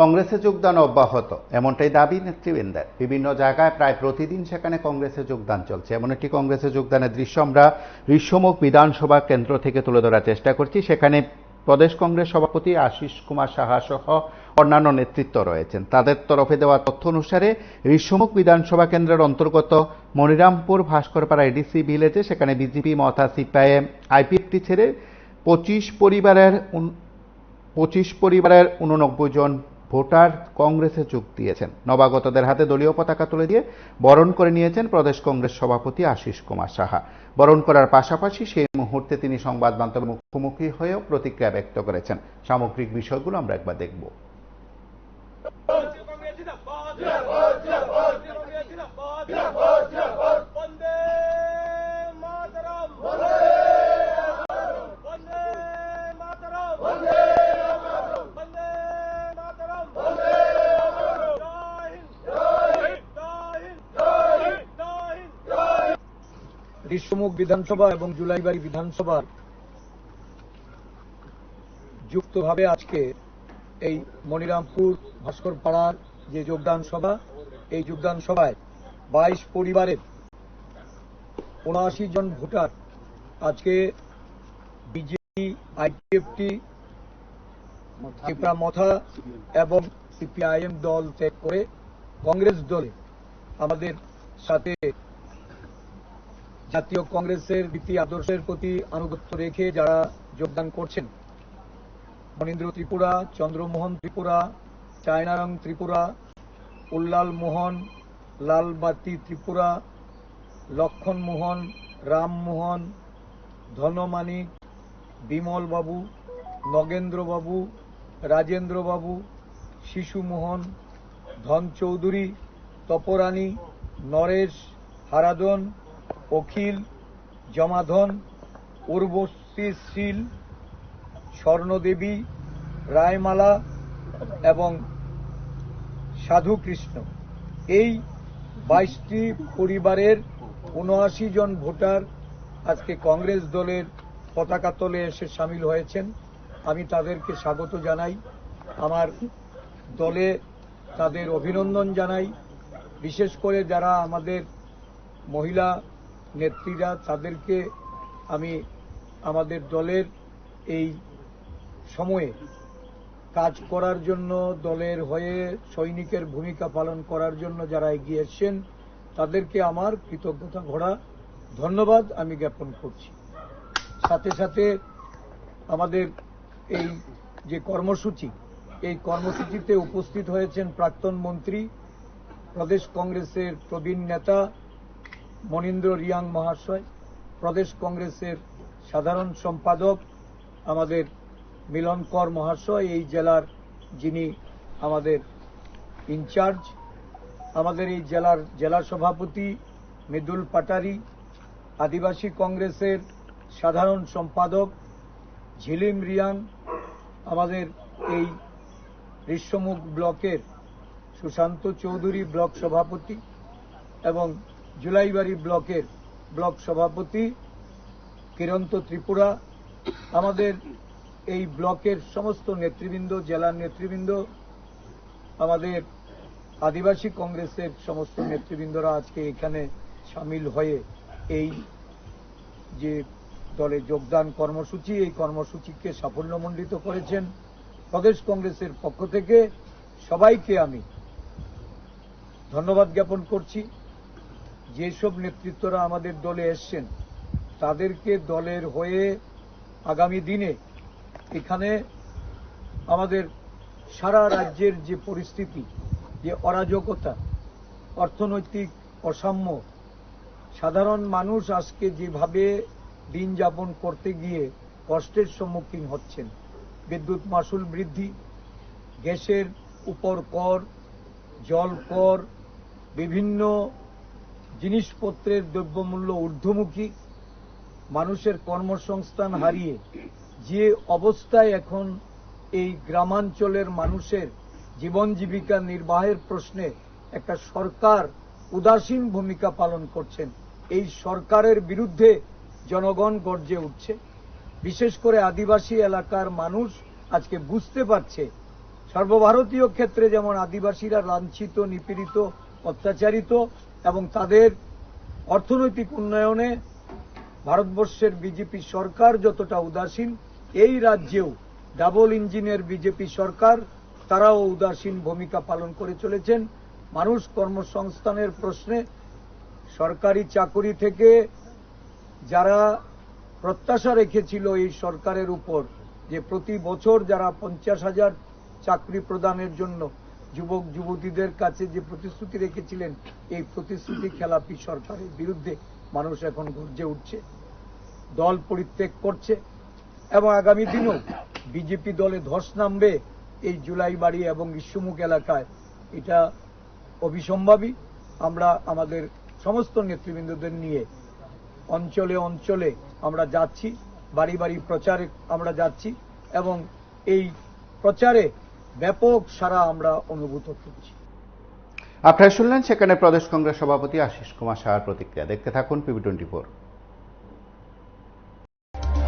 কংগ্রেসে যোগদান অব্যাহত এমনটাই দাবি নেতৃবৃন্দের। বিভিন্ন জায়গায় প্রায় প্রতিদিন সেখানে কংগ্রেসে যোগদান চলছে। এমন একটি কংগ্রেসে যোগদানের দৃশ্য আমরা ঋষ্যমুখ বিধানসভা কেন্দ্র থেকে তুলে ধরার চেষ্টা করছি। সেখানে প্রদেশ কংগ্রেস সভাপতি আশিস কুমার সাহা সহ অন্যান্য নেতৃত্ব রয়েছেন। তাদের তরফে দেওয়া তথ্য অনুসারে ঋষ্যমুখ বিধানসভা কেন্দ্রের অন্তর্গত মনিরামপুর ভাস্করপাড়া এডিসি ভিলেজে সেখানে বিজেপি মথা সিপিআইএম আইপিএফটি ছেড়ে 25 পরিবারের 89 জন ভোটার কংগ্রেসে যোগ দিয়েছেন। নবাগতদের হাতে দলীয় পতাকা তুলে দিয়ে বরণ করে নিয়েছেন প্রদেশ কংগ্রেস সভাপতি আশিস কুমার সাহা। বরণ করার পাশাপাশি সেই মুহূর্তে তিনি সংবাদ মাধ্যমের মুখোমুখি হয়েও প্রতিক্রিয়া ব্যক্ত করেছেন। সামগ্রিক বিষয়গুলো আমরা একবার দেখব। ঋষ্যমুখ বিধানসভা এবং জুলাইবাড়ি বিধানসভার যুক্তভাবে আজকে এই মনিরামপুর ভাস্করপাড়ার যে যোগদান সভা, এই যোগদান সভায় 22 পরিবারের 79 জন ভোটার আজকে বিজেপি, আইপিএফটি, ত্রিপুরা মথা এবং সিপিআইএম দল ত্যাগ করে কংগ্রেস দলে আমাদের সাথে জাতীয় কংগ্রেসের নীতি আদর্শের প্রতি আনুগত্য রেখে যারা যোগদান করছেন, মনীন্দ্র ত্রিপুরা, চন্দ্রমোহন ত্রিপুরা, চায়নারং ত্রিপুরা, উল্লাল মোহন, লালবাতি ত্রিপুরা, লক্ষণ মোহন, রামমোহন, ধনমানিক, বিমল বাবু, নগেন্দ্র বাবু, রাজেন্দ্র বাবু, শিশু মোহন, ধন চৌধুরী, তপরানী, নরেশ, হারাদন, অখিল, জমাধন, উর্বশী শীল, স্বর্ণদেবী, রায়মালা এবং সাধু কৃষ্ণ, এই 22টি পরিবারের 79 জন ভোটার আজকে কংগ্রেস দলের পতাকা তলে এসে সামিল হয়েছেন। আমি তাদেরকে স্বাগত জানাই, আমার দলে তাদের অভিনন্দন জানাই। বিশেষ করে যারা আমাদের মহিলা নেত্রীরা, তাদেরকে আমি আমাদের দলের এই সময়ে কাজ করার জন্য, দলের হয়ে সৈনিকের ভূমিকা পালন করার জন্য যারা এগিয়ে এসছেন, তাদেরকে আমার কৃতজ্ঞতা ভরা ধন্যবাদ আমি জ্ঞাপন করছি। সাথে সাথে আমাদের এই যে কর্মসূচি, এই কর্মসূচিতে উপস্থিত হয়েছেন প্রাক্তন মন্ত্রী, প্রদেশ কংগ্রেসের প্রবীণ নেতা মনীন্দ্র রিয়াং মহাশয়, প্রদেশ কংগ্রেসের সাধারণ সম্পাদক আমাদের মিলন কর মহাশয়, এই জেলার যিনি আমাদের ইনচার্জ, আমাদের এই জেলার জেলা সভাপতি মৃদুল পাটারি, আদিবাসী কংগ্রেসের সাধারণ সম্পাদক ঝিলিম রিয়াং, আমাদের এই ঋষ্যমুখ ব্লকের সুশান্ত চৌধুরী ব্লক সভাপতি এবং জুলাইবাড়ি ব্লকের ব্লক সভাপতি কিরন্ত ত্রিপুরা, আমাদের এই ব্লকের সমস্ত নেতৃবৃন্দ, জেলার নেতৃবৃন্দ, আমাদের আদিবাসী কংগ্রেসের সমস্ত নেতৃবৃন্দরা আজকে এখানে সামিল হয়ে এই যে দলে যোগদান কর্মসূচি, এই কর্মসূচিকে সাফল্যমণ্ডিত করেছেন। প্রদেশ কংগ্রেসের পক্ষ থেকে সবাইকে আমি ধন্যবাদ জ্ঞাপন করছি। যেসব নেতৃত্বরা আমাদের দলে এসছেন, তাদেরকে দলের হয়ে আগামী দিনে এখানে আমাদের সারা রাজ্যের যে পরিস্থিতি, যে অরাজকতা, অর্থনৈতিক অসাম্য, সাধারণ মানুষ আজকে যেভাবে দিন যাপন করতে গিয়ে কষ্টের সম্মুখীন হচ্ছেন, বিদ্যুৎ মাশুল বৃদ্ধি, গ্যাসের উপর কর, জল কর, বিভিন্ন জিনিসপত্রের দ্রব্যমূল্য ঊর্ধ্বমুখী, মানুষের কর্মসংস্থান হারিয়ে যে অবস্থায় এখন এই গ্রামাঞ্চলের মানুষের জীবন জীবিকা নির্বাহের প্রশ্নে একটা সরকার উদাসীন ভূমিকা পালন করছেন, এই সরকারের বিরুদ্ধে জনগণ গর্জে উঠছে। বিশেষ করে আদিবাসী এলাকার মানুষ আজকে বুঝতে পারছে সর্বভারতীয় ক্ষেত্রে যেমন আদিবাসীরা লাঞ্ছিত, নিপীড়িত, অত্যাচারিত এবং তাদের অর্থনৈতিক উন্নয়নে ভারতবর্ষের বিজেপি সরকার যতটা উদাসীন, এই রাজ্যেও ডাবল ইঞ্জিনের বিজেপি সরকার তারাও উদাসীন ভূমিকা পালন করে চলেছেন। মানুষ কর্মসংস্থানের প্রশ্নে সরকারি চাকরি থেকে যারা প্রত্যাশা রেখেছিল এই সরকারের উপর যে প্রতি বছর যারা 50,000 চাকরি প্রদানের জন্য যুবক যুবতীদের কাছে যে প্রতিশ্রুতি রেখেছিলেন, এই প্রতিশ্রুতি খেলাপি সরকারের বিরুদ্ধে মানুষ এখন গর্জে উঠছে, দল পরিত্যাগ করছে এবং আগামী দিনেও বিজেপি দলে ধস নামবে এই জুলাইবাড়ি এবং ইস্যুমুখ এলাকায়, এটা অবিসম্ভাবী। আমরা আমাদের সমস্ত নেতৃবৃন্দদের নিয়ে অঞ্চলে অঞ্চলে আমরা যাচ্ছি, বাড়ি বাড়ি প্রচারে আমরা যাচ্ছি এবং এই প্রচারে ব্যাপক সাড়া আমরা অনুভূত করছি। আপনারা শুনলেন সেখানে প্রদেশ কংগ্রেস সভাপতি আশিস কুমার সাহার প্রতিক্রিয়া। দেখতে থাকুন PB24।